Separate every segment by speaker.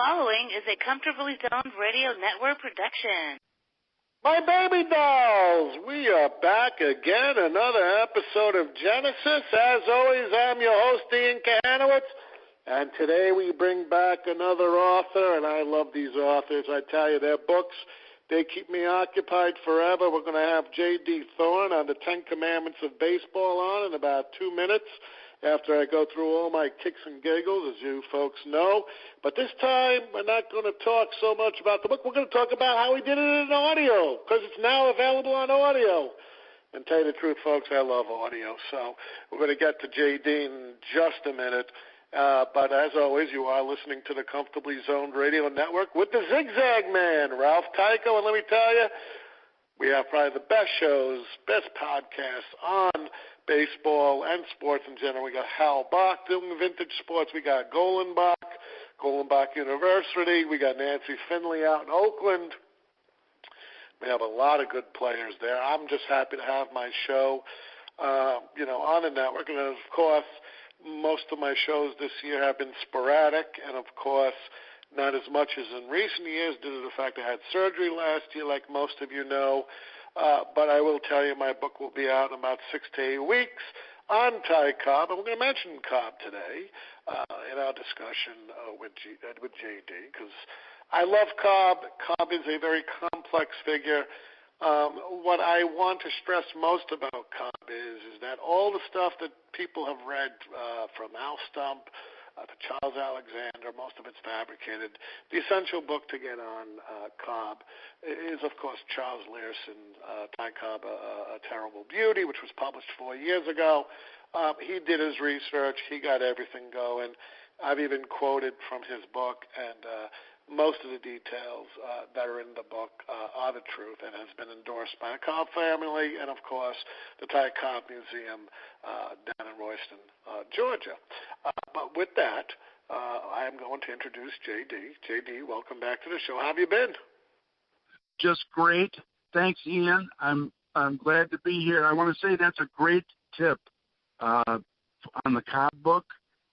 Speaker 1: following is a Comfortably Zoned Radio Network production.
Speaker 2: My baby dolls, we are back again, another episode of Genesis. As always, I'm your host, Ian Kahanowitz, and today we bring back another author, and I love these authors. I tell you, their books, they keep me occupied forever. We're going to have J.D. Thorne on the 10 Commandments of Baseball on in about 2 minutes, after I go through all my kicks and giggles, as you folks know. But this time, we're not going to talk so much about the book. We're going to talk about how he did it in audio, because it's now available on audio. And tell you the truth, folks, I love audio. So we're going to get to J.D. in just a minute. But as always, you are listening to the Comfortably Zoned Radio Network with the Zigzag Man, Ralph Tycho. And let me tell you, we have probably the best shows, best podcasts on baseball and sports in general. We got Hal Bach doing vintage sports. We got Golenbach University. We got Nancy Finley out in Oakland. We have a lot of good players there. I'm just happy to have my show, on the network. And, of course, most of my shows this year have been sporadic and, of course, not as much as in recent years due to the fact I had surgery last year, like most of you know. But I will tell you my book will be out in about 6 to 8 weeks on Ty Cobb. And we're going to mention Cobb today in our discussion with J.D. because I love Cobb. Cobb is a very complex figure. What I want to stress most about Cobb is that all the stuff that people have read from Al Stump to Charles Alexander, most of it's fabricated. The essential book to get on Cobb is, of course, Charles Learson, Ty Cobb, A Terrible Beauty, which was published 4 years ago. He did his research. He got everything going. I've even quoted from his book, and most of the details that are in the book are the truth and has been endorsed by the Cobb family and, of course, the Ty Cobb Museum down in Royston, Georgia. But with that, I am going to introduce J.D. J.D., welcome back to the show. How have you been?
Speaker 3: Just great. Thanks, Ian. I'm glad to be here. I want to say that's a great tip on the Cobb book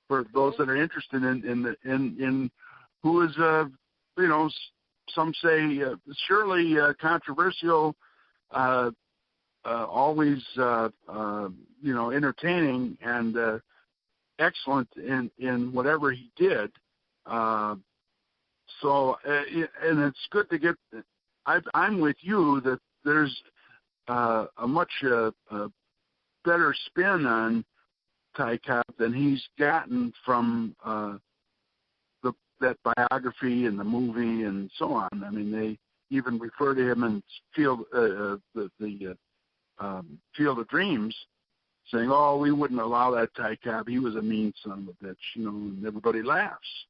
Speaker 3: for those that are interested in who is some say surely controversial, always entertaining and excellent in whatever he did. And it's good to get. I'm with you that there's a much better spin on Ty Cobb than he's gotten from that biography and the movie and so on. I mean, they even refer to him in Field of Dreams, saying, "Oh, we wouldn't allow that Ty Cobb. He was a mean son of a bitch," and everybody laughs.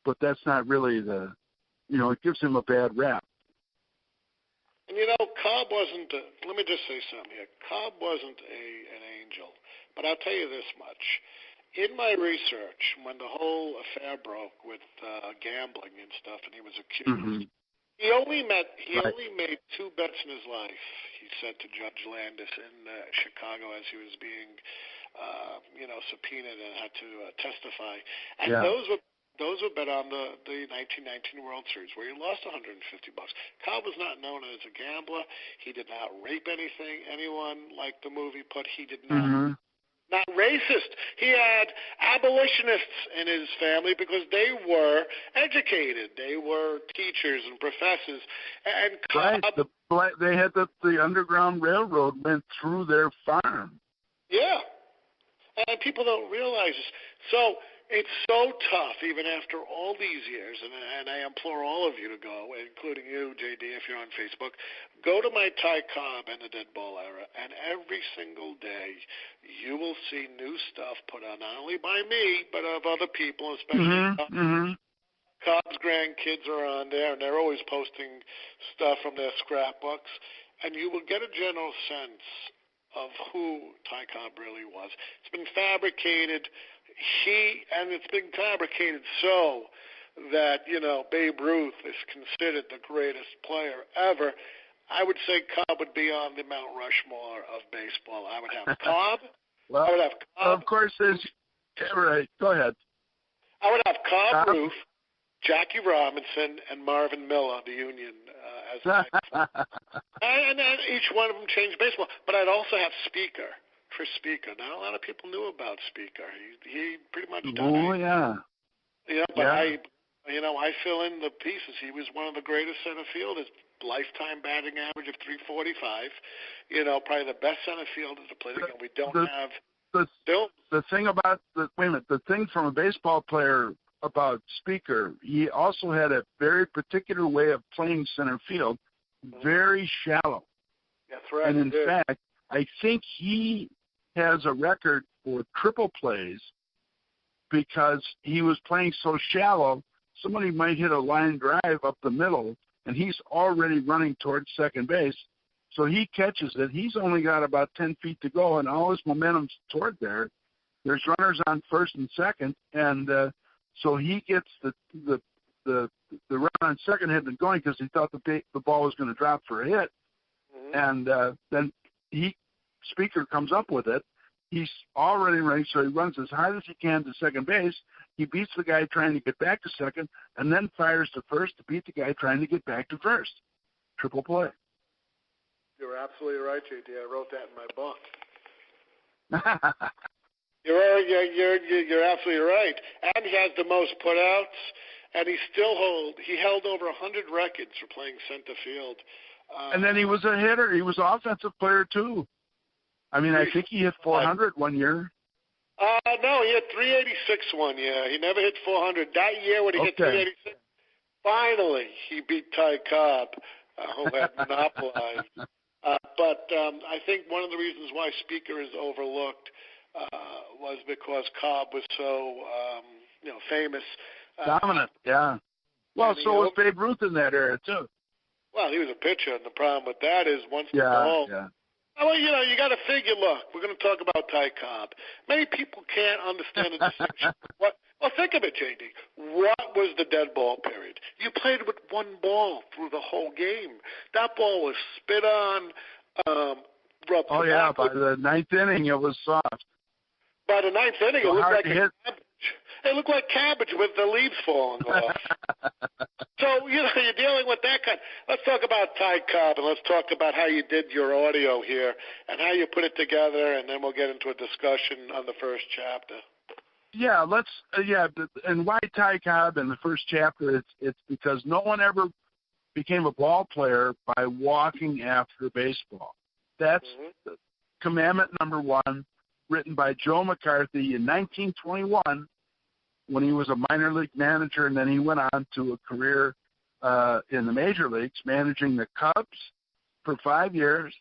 Speaker 3: But that's not really it gives him a bad rap.
Speaker 2: And Cobb wasn't. Let me just say something here. Cobb wasn't an angel, but I'll tell you this much. In my research, when the whole affair broke with gambling and stuff, and he was accused, he only made 2 bets in his life. He said to Judge Landis in Chicago as he was being, subpoenaed and had to testify, and those were bet on the 1919 World Series, where he lost $150. Cobb was not known as a gambler. He did not rape anyone like the movie put. He did not. Not racist. He had abolitionists in his family because they were educated. They were teachers and professors. And Cobb,
Speaker 3: they had the Underground Railroad went through their farm.
Speaker 2: Yeah, and people don't realize this. So it's so tough, even after all these years, and I implore all of you to go, including you, J.D., if you're on Facebook, go to my Ty Cobb and the Dead Ball Era, and every single day you will see new stuff put on, not only by me, but of other people, especially Cobb's grandkids are on there, and they're always posting stuff from their scrapbooks, and you will get a general sense of who Ty Cobb really was. It's been fabricated. It's been fabricated so that, Babe Ruth is considered the greatest player ever. I would say Cobb would be on the Mount Rushmore of baseball. I would have Cobb. I would have Cobb.
Speaker 3: Of course, right. Go ahead.
Speaker 2: I would have Cobb, Ruth, Jackie Robinson and Marvin Miller, the Union, as and each one of them changed baseball. But I'd also have Chris Speaker. Not a lot of people knew about Speaker. He pretty much died.
Speaker 3: Oh, yeah.
Speaker 2: Yeah, but I fill in the pieces. He was one of the greatest center fielders. Lifetime batting average of 345. Probably the best center fielder to play the game. We don't have
Speaker 3: the thing about the thing from a baseball player about Speaker, he also had a very particular way of playing center field, very shallow.
Speaker 2: That's right.
Speaker 3: And in fact, I think he has a record for triple plays because he was playing so shallow. Somebody might hit a line drive up the middle, and he's already running towards second base. So he catches it. He's only got about 10 feet to go, and all his momentum's toward there. There's runners on first and second, and so he gets the run on second had been going because he thought the ball was going to drop for a hit, and then Speaker comes up with it. He's already running, so he runs as hard as he can to second base. He beats the guy trying to get back to second, and then fires to first to beat the guy trying to get back to first. Triple play.
Speaker 2: You're absolutely right, JD. I wrote that in my book. You're absolutely right. And he has the most putouts, and he held over 100 records for playing center field.
Speaker 3: And then he was a hitter. He was an offensive player, too. I mean, I think he hit 400 one year.
Speaker 2: No, he hit 386 one year. He never hit 400. That year when he hit 386, finally he beat Ty Cobb, who had monopolized. But I think one of the reasons why Speaker is overlooked was because Cobb was so, famous.
Speaker 3: Dominant, yeah. Well, so was Babe Ruth in that era, too.
Speaker 2: Well, he was a pitcher, and the problem with that is once the ball...
Speaker 3: Yeah.
Speaker 2: Well, you got to figure, look, we're going to talk about Ty Cobb. Many people can't understand the distinction. Well, think of it, JD. What was the dead ball period? You played with one ball through the whole game. That ball was spit on, rubbed.
Speaker 3: Oh, yeah, by the ninth inning, it was soft.
Speaker 2: By the ninth inning, it looked like
Speaker 3: cabbage.
Speaker 2: It looked like cabbage with the leaves falling off. So, you're dealing with that kind. Let's talk about Ty Cobb, and let's talk about how you did your audio here and how you put it together, and then we'll get into a discussion on the first chapter.
Speaker 3: Yeah, and why Ty Cobb in the first chapter, it's because no one ever became a ball player by walking after baseball. That's commandment number one, written by Joe McCarthy in 1921 when he was a minor league manager, and then he went on to a career in the major leagues, managing the Cubs for 5 years,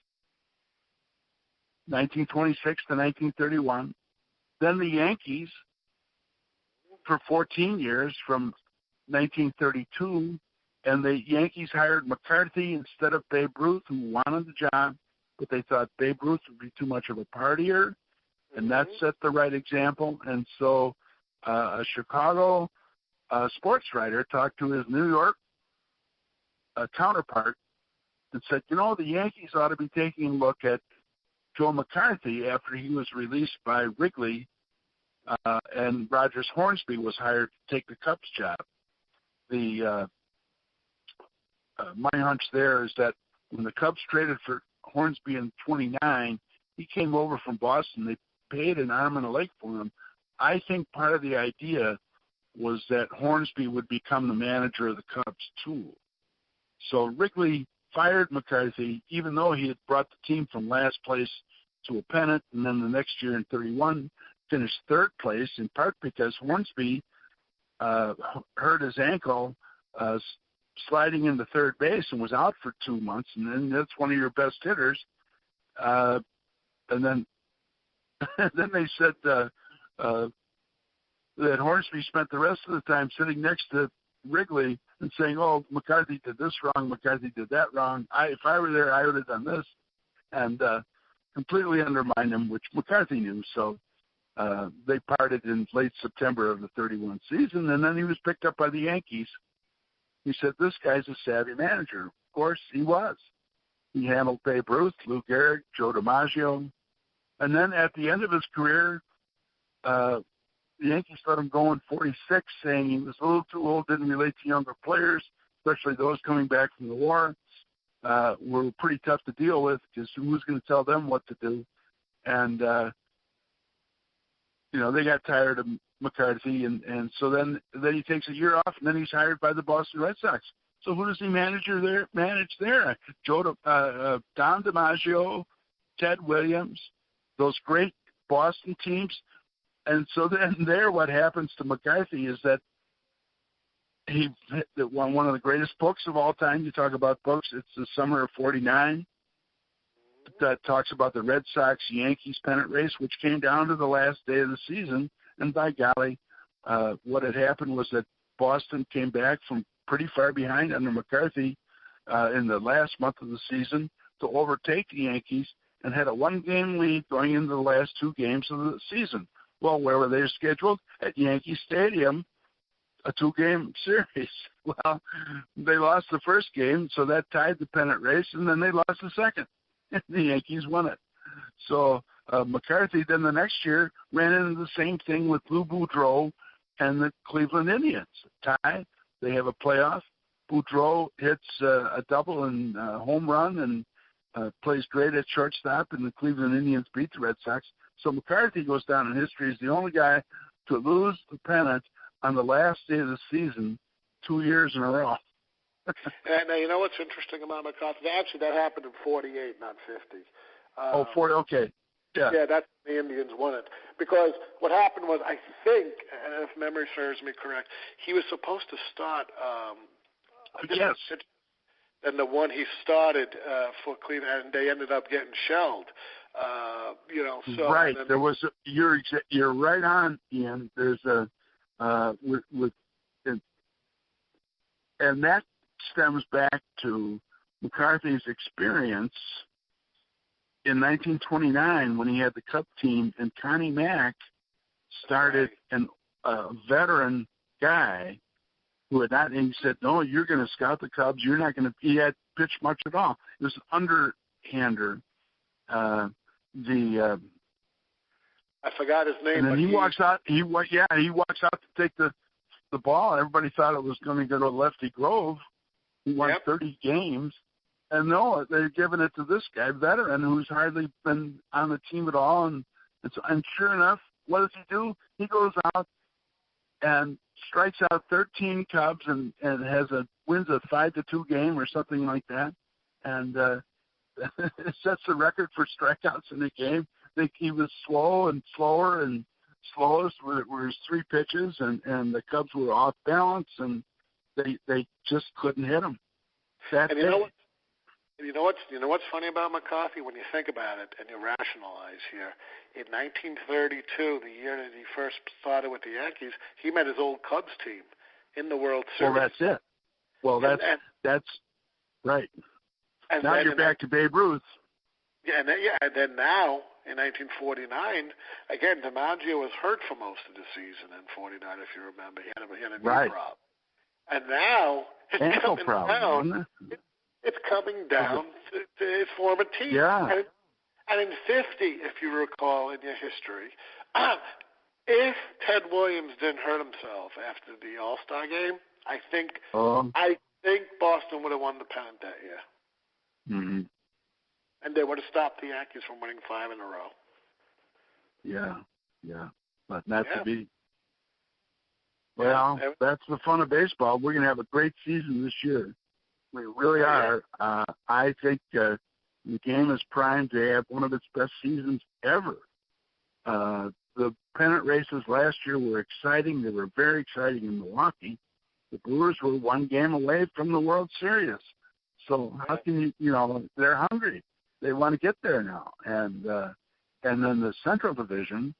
Speaker 3: 1926 to 1931, then the Yankees for 14 years from 1932, and the Yankees hired McCarthy instead of Babe Ruth, who wanted the job, but they thought Babe Ruth would be too much of a partier, and that set the right example. And so a Chicago sports writer talked to his New York counterpart and said, the Yankees ought to be taking a look at Joe McCarthy after he was released by Wrigley, and Rogers Hornsby was hired to take the Cubs job. My hunch there is that when the Cubs traded for Hornsby in 29, he came over from Boston. They paid an arm and a leg for him. I think part of the idea was that Hornsby would become the manager of the Cubs, too. So Wrigley fired McCarthy, even though he had brought the team from last place to a pennant, and then the next year in 31 finished third place, in part because Hornsby hurt his ankle sliding into third base and was out for 2 months, and then that's one of your best hitters. And then they said that Hornsby spent the rest of the time sitting next to Wrigley and saying, McCarthy did this wrong, McCarthy did that wrong. If I were there, I would have done this, and completely undermined him, which McCarthy knew. So they parted in late September of the 31 season, and then he was picked up by the Yankees. He said, this guy's a savvy manager. Of course, he was. He handled Babe Ruth, Lou Gehrig, Joe DiMaggio. And then at the end of his career, the Yankees let him go in 46, saying he was a little too old, didn't relate to younger players, especially those coming back from the war. Were pretty tough to deal with because who's going to tell them what to do? And, they got tired of McCarthy, and so then he takes a year off, and then he's hired by the Boston Red Sox. So who does he manage there? Don DiMaggio, Ted Williams, those great Boston teams. And so then what happens to McCarthy is that he won one of the greatest books of all time. You talk about books, it's The Summer of '49. That talks about the Red Sox-Yankees pennant race, which came down to the last day of the season. And by golly, what had happened was that Boston came back from pretty far behind under McCarthy in the last month of the season to overtake the Yankees and had a one-game lead going into the last two games of the season. Well, where were they scheduled? At Yankee Stadium, a two-game series. Well, they lost the first game, so that tied the pennant race, and then they lost the second. And the Yankees won it. So McCarthy then the next year ran into the same thing with Lou Boudreau and the Cleveland Indians. Tie, they have a playoff. Boudreau hits a double and home run and plays great at shortstop, and the Cleveland Indians beat the Red Sox. So McCarthy goes down in history as the only guy to lose the pennant on the last day of the season 2 years in a row.
Speaker 2: And you know what's interesting about McCarthy? Actually, that happened in 48, not 50.
Speaker 3: 40, okay. Yeah.
Speaker 2: Yeah, that's when the Indians won it. Because what happened was, I think, and if memory serves me correct, he was supposed to start
Speaker 3: yes.
Speaker 2: And the one he started for Cleveland, and they ended up getting shelled. So
Speaker 3: right.
Speaker 2: then,
Speaker 3: There was you're right on, Ian. There's and that stems back to McCarthy's experience in 1929 when he had the Cub team, and Connie Mack started a veteran guy who had not, and he said, no, you're going to scout the Cubs. You're not going to, he had pitched much at all. It was an underhander. I
Speaker 2: forgot his name.
Speaker 3: And then he walks out to take the ball, and everybody thought it was going to go to Lefty Grove, who won 30 games. And no, they're giving it to this guy, veteran, who's hardly been on the team at all. And sure enough, what does he do? He goes out and strikes out 13 Cubs and wins a 5-2 game or something like that. And it sets the record for strikeouts in the game. I think he was slow and slower, and slowest were his three pitches, and the Cubs were off balance, and they just couldn't hit him.
Speaker 2: And you know what's funny about McCarthy when you think about it and you rationalize here? In 1932, the year that he first started with the Yankees, he met his old Cubs team in the World Series.
Speaker 3: Well, that's it. Well, that's right. And now you're back to Babe Ruth.
Speaker 2: Yeah, and then now in 1949, again, DiMaggio was hurt for most of the season in 49, if you remember. He had a knee problem. And now it's coming down. It's coming down to his former team.
Speaker 3: Yeah.
Speaker 2: And in 50, if you recall in your history, if Ted Williams didn't hurt himself after the All-Star game, I think Boston would have won the pennant that year.
Speaker 3: Mm-hmm.
Speaker 2: And they would have stopped the Yankees from winning 5 in a row.
Speaker 3: Yeah. But not to be. Well, that's the fun of baseball. We're going to have a great season this year. We really are. I think the game is primed to have one of its best seasons ever. The pennant races last year were exciting. They were very exciting in Milwaukee. The Brewers were one game away from the World Series. So how can they're hungry. They want to get there now. And then the Central Division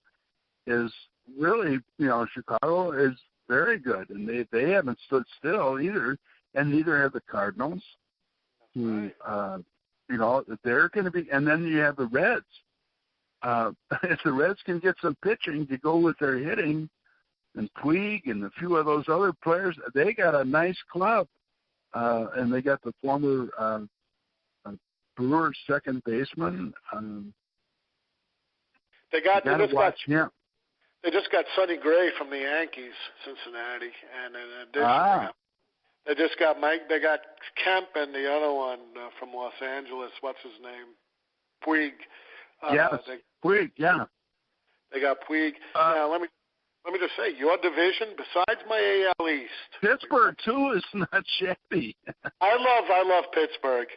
Speaker 3: is really, Chicago is very good. And they haven't stood still either. And neither have the Cardinals, who, they're going to be. And then you have the Reds. If the Reds can get some pitching to go with their hitting, and Puig and a few of those other players, they got a nice club. And they got the former Brewers second baseman.
Speaker 2: They got to
Speaker 3: watch him.
Speaker 2: They just got Sonny Gray from the Yankees, Cincinnati, and in addition, they just got Mike. They got Kemp and the other one from Los Angeles. What's his name? Puig.
Speaker 3: Puig. Yeah.
Speaker 2: They got Puig. Now let me just say, your division, besides my AL East,
Speaker 3: Pittsburgh too is not shabby.
Speaker 2: I love Pittsburgh.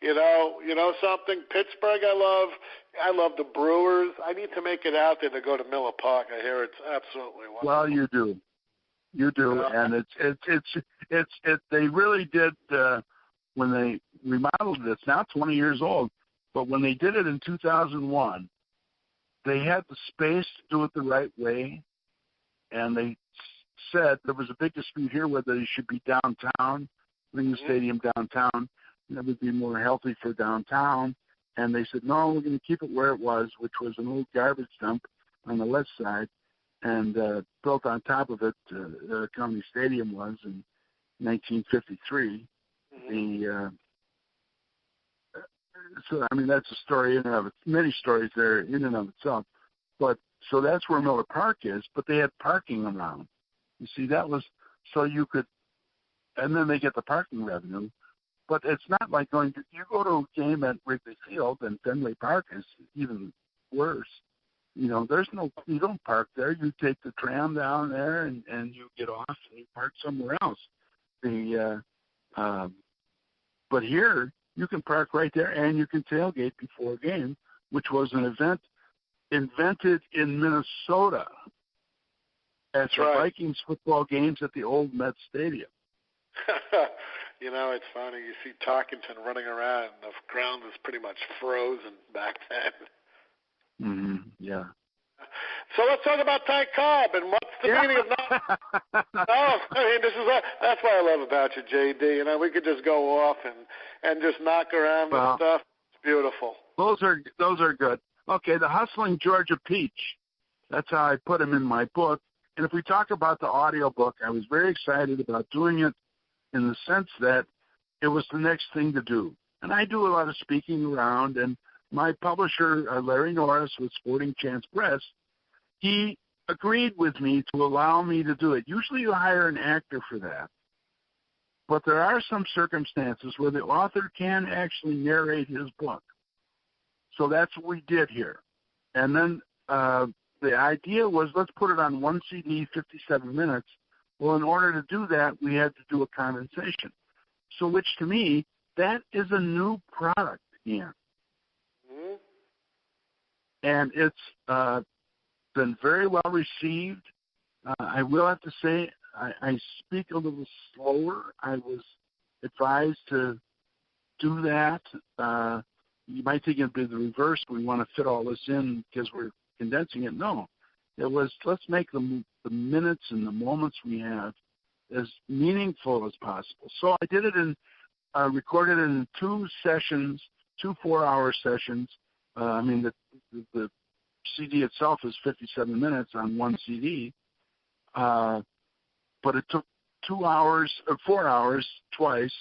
Speaker 2: You know something? Pittsburgh, I love the Brewers. I need to make it out there to go to Miller Park. I hear it's absolutely wonderful.
Speaker 3: Well, you do, and it's they really did when they remodeled it. It's now 20 years old, but when they did it in 2001, they had the space to do it the right way, and they said there was a big dispute here whether they should be downtown, bring the stadium downtown. That would be more healthy for downtown. And they said, no, we're going to keep it where it was, which was an old garbage dump on the left side. And built on top of it, the County Stadium was in 1953. So, I mean, that's a story in and of it. Many stories there in and of itself. But so that's where Miller Park is, but they had parking around. You see, that was so you could, and then they get the parking revenue. But it's not like you go to a game at Wrigley Field, and Fenway Park is even worse. You don't park there. You take the tram down there, and you get off and you park somewhere else. But here you can park right there, and you can tailgate before a game, which was an event invented in Minnesota at the Vikings football games at the old Met Stadium.
Speaker 2: It's funny. You see Tarkenton running around, and the ground was pretty much frozen back then.
Speaker 3: Yeah.
Speaker 2: So let's talk about Ty Cobb and what's the meaning of that? That's what I love about you, JD. We could just go off and just knock around and stuff. It's beautiful.
Speaker 3: Those are good. Okay, the Hustling Georgia Peach. That's how I put him in my book. And if we talk about the audio book, I was very excited about doing it in the sense that it was the next thing to do. And I do a lot of speaking around, and my publisher, Larry Norris with Sporting Chance Press, he agreed with me to allow me to do it. Usually you hire an actor for that. But there are some circumstances where the author can actually narrate his book. So that's what we did here. And then the idea was, let's put it on one CD, 57 minutes. Well, in order to do that, we had to do a condensation. So which to me, that is a new product, Ian. And it's been very well received. I will have to say, I speak a little slower. I was advised to do that. You might think it'd be the reverse. We want to fit all this in because we're condensing it. No. It was, let's make the minutes and the moments we have as meaningful as possible. So I did it recorded it in 2 sessions, 2 4-hour sessions. The CD itself is 57 minutes on one CD, but it took 2 hours or 4 hours twice,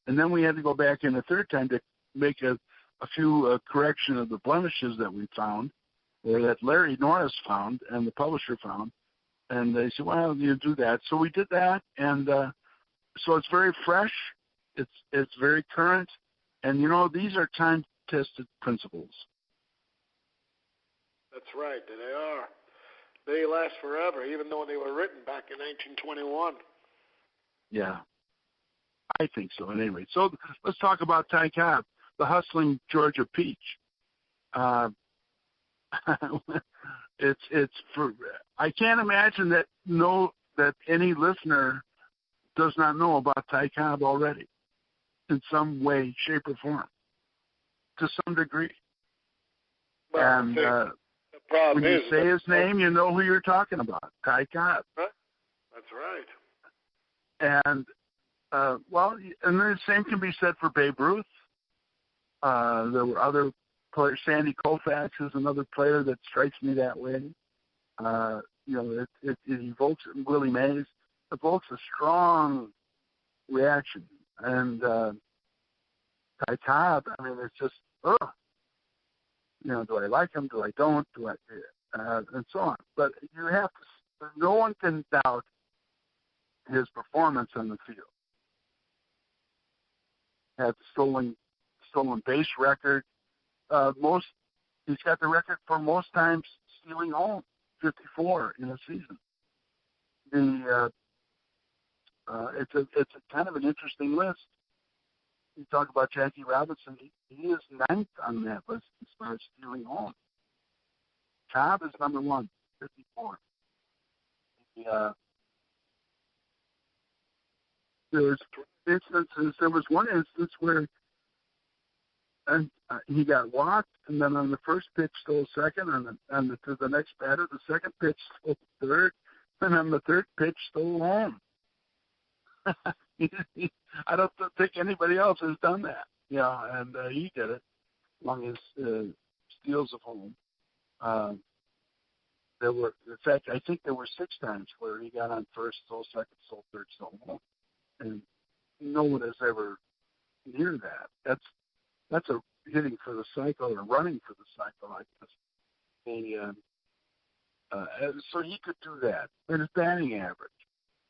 Speaker 3: and then we had to go back in a third time to make a few correction of the blemishes that we found, or that Larry Norris found and the publisher found, and they said, well, you do that. So we did that, and so it's very fresh, it's very current, and these are time-tested principles.
Speaker 2: That's right, they are. They last forever, even though they were written back in 1921.
Speaker 3: Yeah, I think so. At any rate, so let's talk about Ty Cobb, the Hustling Georgia Peach. It's for. I can't imagine that any listener does not know about Ty Cobb already, in some way, shape, or form, to some degree.
Speaker 2: Well,
Speaker 3: and when you say his name, you know who you're talking about, Ty Cobb.
Speaker 2: That's right.
Speaker 3: And and the same can be said for Babe Ruth. There were other players. Sandy Koufax is another player that strikes me that way. It evokes, Willie Mays evokes a strong reaction. And Ty Cobb, it's just, do I like him? Do I don't? and so on. But you have to. No one can doubt his performance on the field. Had the stolen base record. He's got the record for most times stealing home, 54 in a season. It's a kind of an interesting list. You talk about Jackie Robinson. He is ninth on that list as far as stealing home. Cobb is number 1, 54. There's instances. There was one instance where he got walked, and then on the first pitch stole second, to the next batter, the second pitch stole third, and on the third pitch stole home. I don't think anybody else has done that. And he did it among his steals of home. In fact, I think there were 6 times where he got on first, stole second, stole third, stole home, and no one is ever near that. That's a hitting for the cycle or running for the cycle, I guess. So he could do that. And his batting average.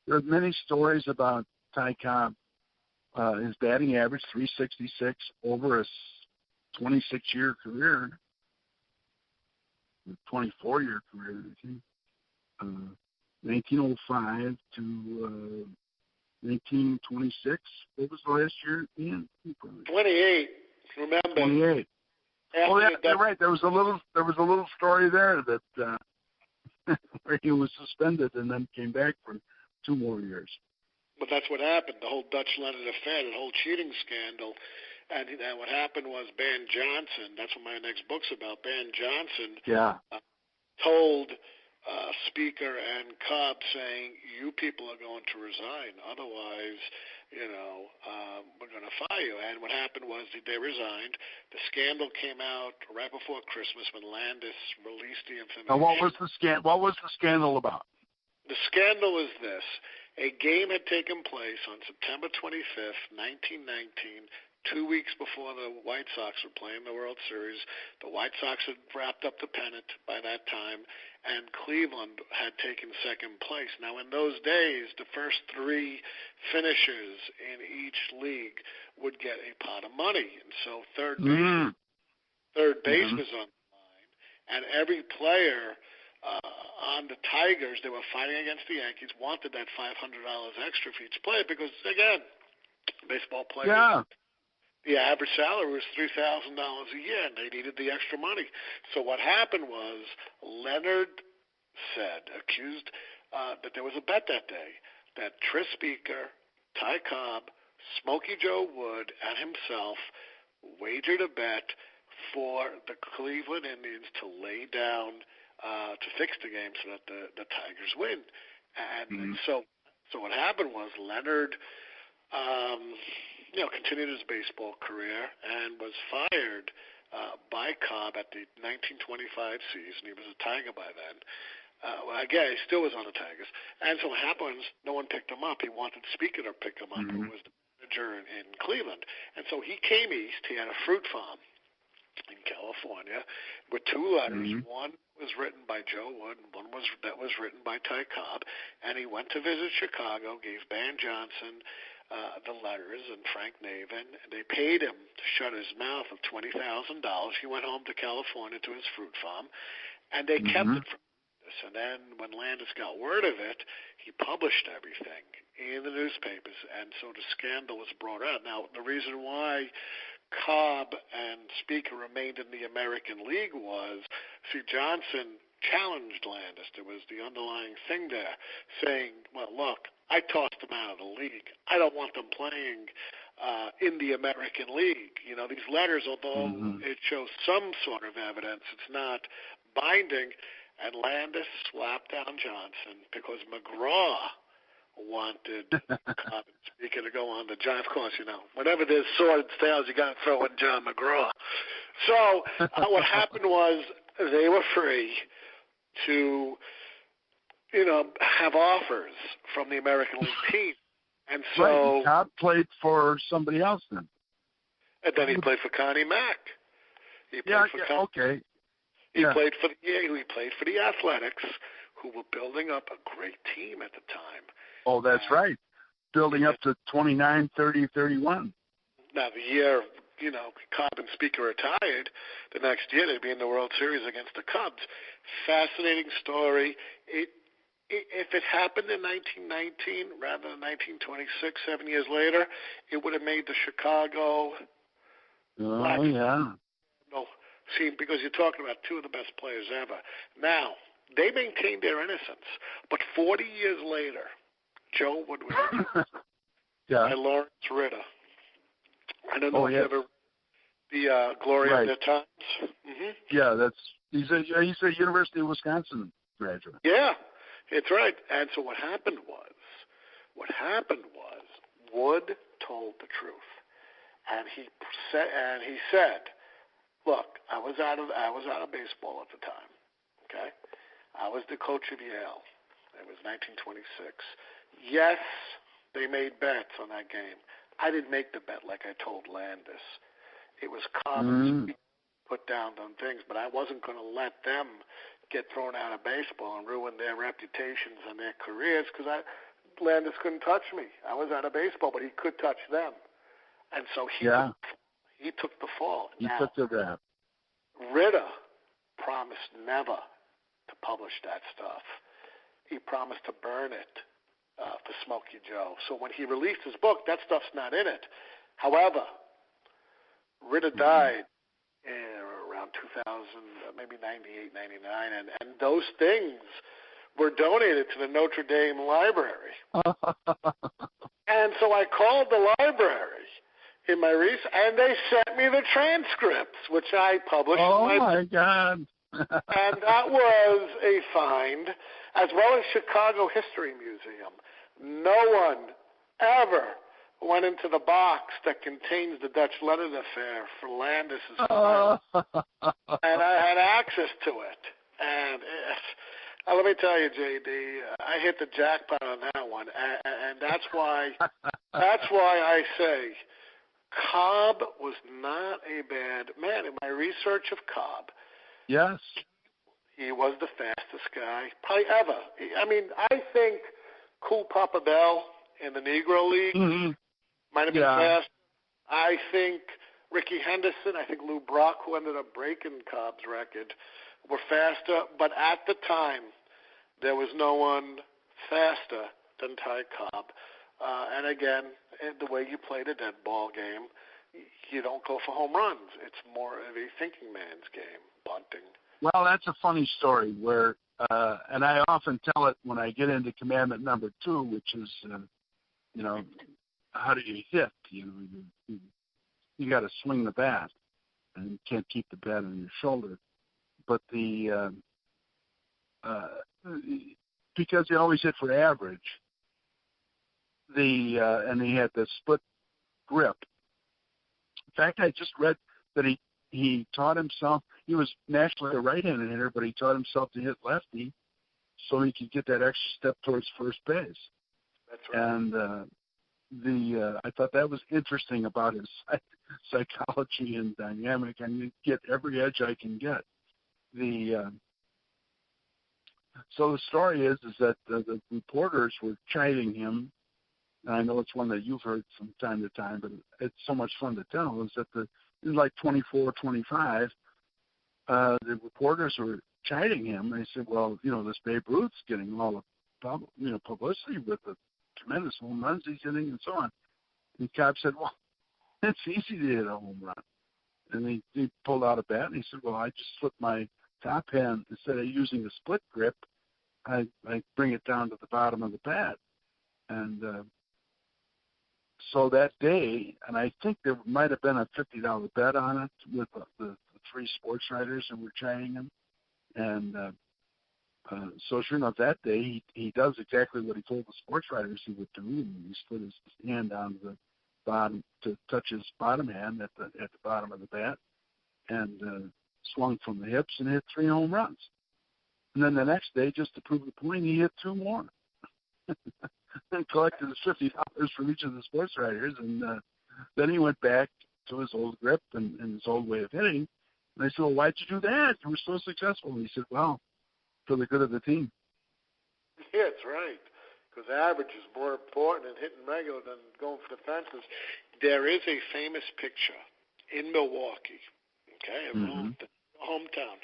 Speaker 3: There are many stories about Ty Cobb. His batting average, 366 over a 26-year career, 24-year career, I think. 1905 to 1926. What was the last year, Ian?
Speaker 2: 28. Remember?
Speaker 3: 28. Oh, yeah, you're right. There was a little story there that where he was suspended and then came back for 2 more years.
Speaker 2: But that's what happened. The whole Dutch Leonard affair, the whole cheating scandal, and what happened was Ban Johnson. That's what my next book's about. Ban Johnson told Speaker and Cobb saying, "You people are going to resign, otherwise, we're going to fire you." And what happened was they resigned. The scandal came out right before Christmas when Landis released the information.
Speaker 3: Now, what was the scandal about?
Speaker 2: The scandal is this. A game had taken place on September 25th, 1919, 2 weeks before the White Sox were playing the World Series. The White Sox had wrapped up the pennant by that time, and Cleveland had taken second place. Now, in those days, the first 3 finishers in each league would get a pot of money. And so third base was on the line, and every player on the Tigers, they were fighting against the Yankees, wanted that $500 extra for each player because, again, baseball players, the average salary was $3,000 a year, and they needed the extra money. So what happened was Leonard accused that there was a bet that day that Tris Speaker, Ty Cobb, Smokey Joe Wood, and himself wagered a bet for the Cleveland Indians to lay down to fix the game so that the Tigers win. And so what happened was Leonard continued his baseball career and was fired by Cobb at the 1925 season. He was a Tiger by then. Again, he still was on the Tigers. And so what happens, no one picked him up. He wanted Speaker to pick him up, who was the manager in Cleveland. And so he came east. He had a fruit farm in California with 2 letters. One was written by Joe Wood, and one was written by Ty Cobb. And he went to visit Chicago, gave Ban Johnson the letters and Frank Navin. And they paid him to shut his mouth of $20,000. He went home to California to his fruit farm, and they kept it from this. And then when Landis got word of it, he published everything in the newspapers, and so the scandal was brought out. Now, the reason why Cobb and Speaker remained in the American League was, Johnson challenged Landis. There was the underlying thing there saying, well, look, I tossed them out of the league. I don't want them playing in the American League. These letters, although it shows some sort of evidence, it's not binding. And Landis slapped down Johnson because McGraw wanted Cobb and Speaker to go on the Giants. Of course, whenever there's sword and tails, you got to throw in John McGraw. So what happened was they were free to, have offers from the American League team. And so
Speaker 3: Cobb played for somebody else then.
Speaker 2: And then he played for Connie Mack.
Speaker 3: Okay.
Speaker 2: He played for the Athletics, who were building up a great team at the time.
Speaker 3: Oh, that's right. Building up to 29, 30, 31.
Speaker 2: Now, the year, Cobb and Speaker retired, the next year they'd be in the World Series against the Cubs. Fascinating story. If it happened in 1919 rather than 1926, 7 years later, it would have made the Chicago scene, because you're talking about two of the best players ever. Now, they maintained their innocence, but 40 years later, Joe Woodward by Lawrence Ritter. I don't know if you ever the Glory of Their Times. Mm-hmm.
Speaker 3: Yeah, he's a University of Wisconsin graduate.
Speaker 2: Yeah, it's right. And so what happened was Wood told the truth, and he said, "Look, I was out of baseball at the time. Okay, I was the coach of Yale. It was 1926. Yes, they made bets on that game. I didn't make the bet like I told Landis. It was common put down on things, but I wasn't going to let them get thrown out of baseball and ruin their reputations and their careers, because Landis couldn't touch me. I was out of baseball, but he could touch them. And so he took the fall.
Speaker 3: He took the rap.
Speaker 2: Ritter promised never to publish that stuff. He promised to burn it for Smokey Joe. So when he released his book, that stuff's not in it. However, Ritter died around 2000, maybe 98, 99, and those things were donated to the Notre Dame Library. And so I called the library in my research, and they sent me the transcripts, which I published.
Speaker 3: Oh, my God.
Speaker 2: And that was a find, as well as Chicago History Museum. No one ever went into the box that contains the Dutch Leonard affair for Landis's file. And I had access to it. And let me tell you, JD, I hit the jackpot on that one. And that's why I say Cobb was not a bad man. In my research of Cobb,
Speaker 3: yes,
Speaker 2: he was the fastest guy probably ever. I mean, I think Cool Papa Bell in the Negro League might have been fast. I think Ricky Henderson, I think Lou Brock, who ended up breaking Cobb's record, were faster. But at the time, there was no one faster than Ty Cobb. And again, the way you played a dead ball game, you don't go for home runs. It's more of a thinking man's game, bunting.
Speaker 3: Well, that's a funny story where, and I often tell it when I get into commandment number 2, which is, how do you hit? You got to swing the bat, and you can't keep the bat on your shoulder. But because he always hit for average, and he had the split grip. In fact, I just read that he taught himself. He was naturally a right-handed hitter, but he taught himself to hit lefty so he could get that extra step towards first base.
Speaker 2: That's right.
Speaker 3: And I thought that was interesting about his psychology and dynamic. I mean, get every edge I can get. So the story is that the reporters were chiding him. And I know it's one that you've heard from time to time, but it's so much fun to tell. Is that in like 24, 25, the reporters were chiding him. They said, "Well, this Babe Ruth's getting all the publicity with the tremendous home runs he's hitting and so on." And Cobb said, "Well, it's easy to hit a home run." And he pulled out a bat and he said, "Well, I just flip my top hand instead of using a split grip. I bring it down to the bottom of the bat." And so that day, and I think there might have been a $50 bet on it with the 3 sports writers who were chiding him. And so sure enough, that day he does exactly what he told the sports writers he would do. And he slid his hand down to the bottom to touch his bottom hand at the bottom of the bat, and swung from the hips and hit 3 home runs. And then the next day, just to prove the point, he hit 2 more. And collected his $50 from each of the sports writers, and then he went back to his old grip and his old way of hitting, And I said, well, why'd you do that? You were so successful. And he said, well, for the good of the team.
Speaker 2: Yeah, that's right. Because average is more important than hitting regular than going for the fences. There is a famous picture in Milwaukee, okay, hometown.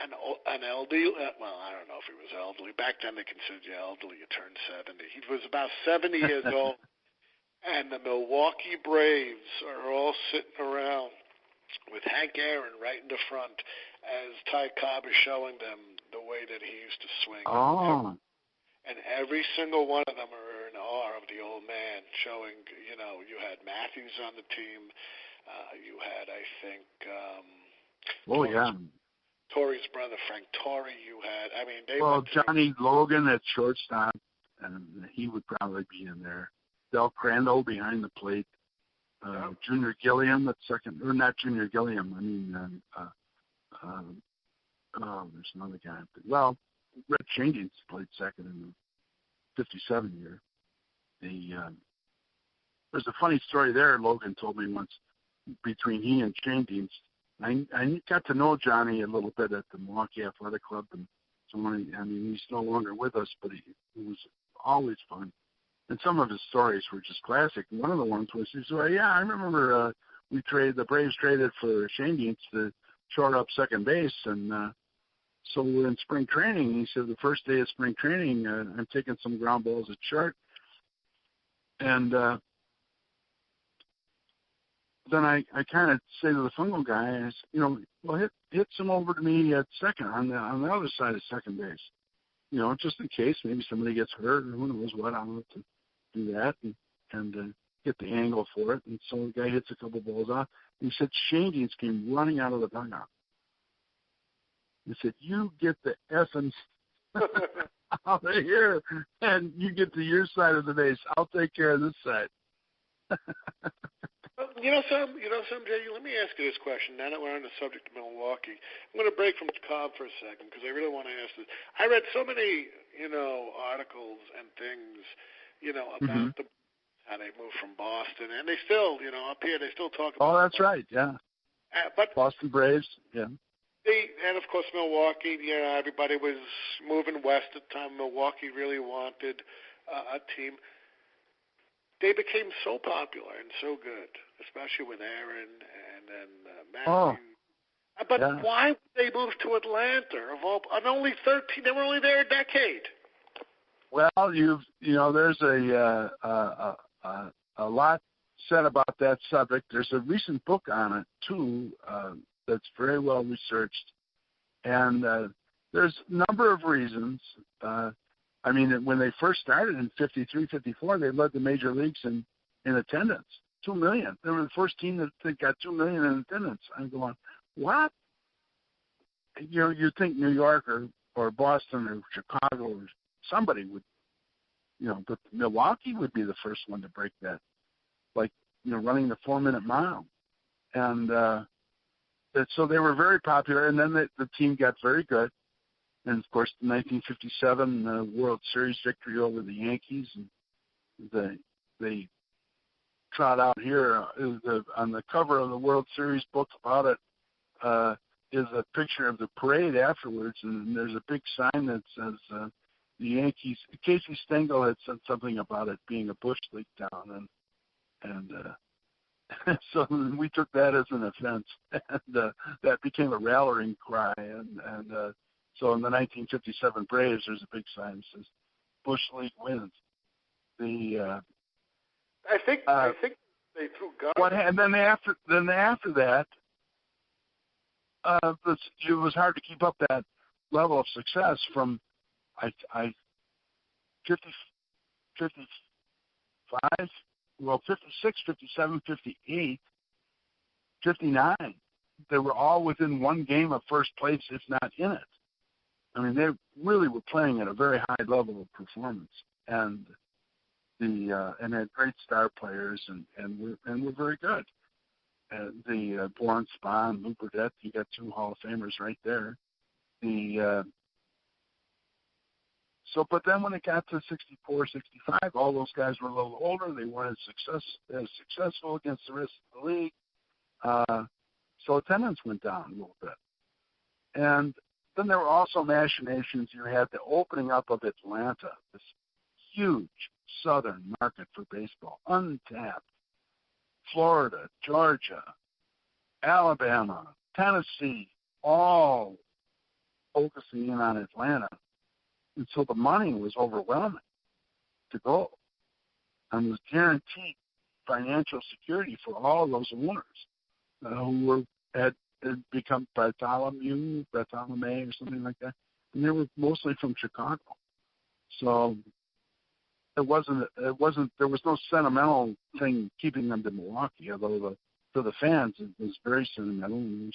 Speaker 2: An elderly, well, I don't know if he was elderly. Back then they considered you elderly. You turned 70. He was about 70 years old. And the Milwaukee Braves are all sitting around with Hank Aaron right in the front as Ty Cobb is showing them the way that he used to swing.
Speaker 3: Oh.
Speaker 2: And every single one of them are in awe of the old man, showing, you had Matthews on the team. You had, I think, Torrey's brother, Frank Torrey. You had,
Speaker 3: Johnny Logan at shortstop, and he would probably be in there. Del Crandall behind the plate. Junior Gilliam at second, or not Junior Gilliam. I mean, there's another guy. Well, Red Changins played second in the '57 year. There's a funny story there. Logan told me once between he and Changins. I got to know Johnny a little bit at the Milwaukee Athletic Club, and so he's no longer with us, but he was always fun. And some of his stories were just classic. And one of the ones was, he said, well, yeah, I remember the Braves traded for Changins to shore up second base, and so we're in spring training. He said the first day of spring training, I'm taking some ground balls at short, and then I kind of say to the fungal guy, I said, well, hit some over to me at second on the other side of second base, just in case maybe somebody gets hurt or who knows what. I want to do that and get the angle for it. And so the guy hits a couple balls off. And he said Changins came running out of the dugout. He said, you get the effing out of here, and you get to your side of the base. I'll take care of this side.
Speaker 2: Some Jay, let me ask you this question. Now that we're on the subject of Milwaukee, I'm going to break from Cobb for a second because I really want to ask this. I read so many, articles and things, about how they moved from Boston, and they still, up here, they still talk about.
Speaker 3: Oh, that's right, yeah.
Speaker 2: But
Speaker 3: Boston Braves, yeah.
Speaker 2: And of course, Milwaukee. Everybody was moving west at the time. Milwaukee really wanted a team. They became so popular and so good, especially with Aaron and then Matthew. But why would they move to Atlanta? And only 13, they were only there a decade.
Speaker 3: Well, there's a lot said about that subject. There's a recent book on it too that's very well researched, and there's a number of reasons. When they first started in '53, '54, they led the major leagues in attendance, 2 million. They were the first team that got 2 million in attendance. I'm going, what? You'd think New York or Boston or Chicago or somebody would, but Milwaukee would be the first one to break that, running the 4-minute mile. And so they were very popular, and then the team got very good. And, of course, the 1957 World Series victory over the Yankees, and they trot out here on the cover of the World Series book about it is a picture of the parade afterwards, and there's a big sign that says the Yankees. Casey Stengel had said something about it being a Bush League town, and so we took that as an offense, and that became a rallying cry, and so in the 1957 Braves, there's a big sign that says Bush League wins.
Speaker 2: I think they threw guns.
Speaker 3: And then after that, it was hard to keep up that level of success from 56, 57, 58, 59. They were all within one game of first place, if not in it. They really were playing at a very high level of performance, and had great star players, and were very good. The Bourne, Spahn, Lou Burdette, you got 2 Hall of Famers right there. But then when it got to 64, 65, all those guys were a little older. They weren't as successful against the rest of the league. So attendance went down a little bit. And then there were also machinations. You had the opening up of Atlanta, this huge southern market for baseball, untapped. Florida, Georgia, Alabama, Tennessee, all focusing in on Atlanta. And so the money was overwhelming to go. And was guaranteed financial security for all of those owners who had become Bartholomew or something like that. And they were mostly from Chicago. So there was no sentimental thing keeping them to Milwaukee, although for the fans it was very sentimental. And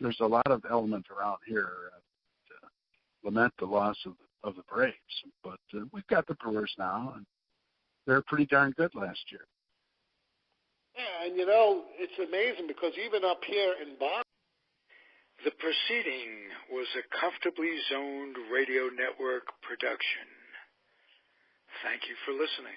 Speaker 3: there's a lot of element around here to lament the loss of the Braves. But we've got the Brewers now, and they're pretty darn good last year.
Speaker 2: Yeah, and it's amazing because even up here in Boston,
Speaker 4: the proceeding was a Comfortably Zoned Radio Network production. Thank you for listening.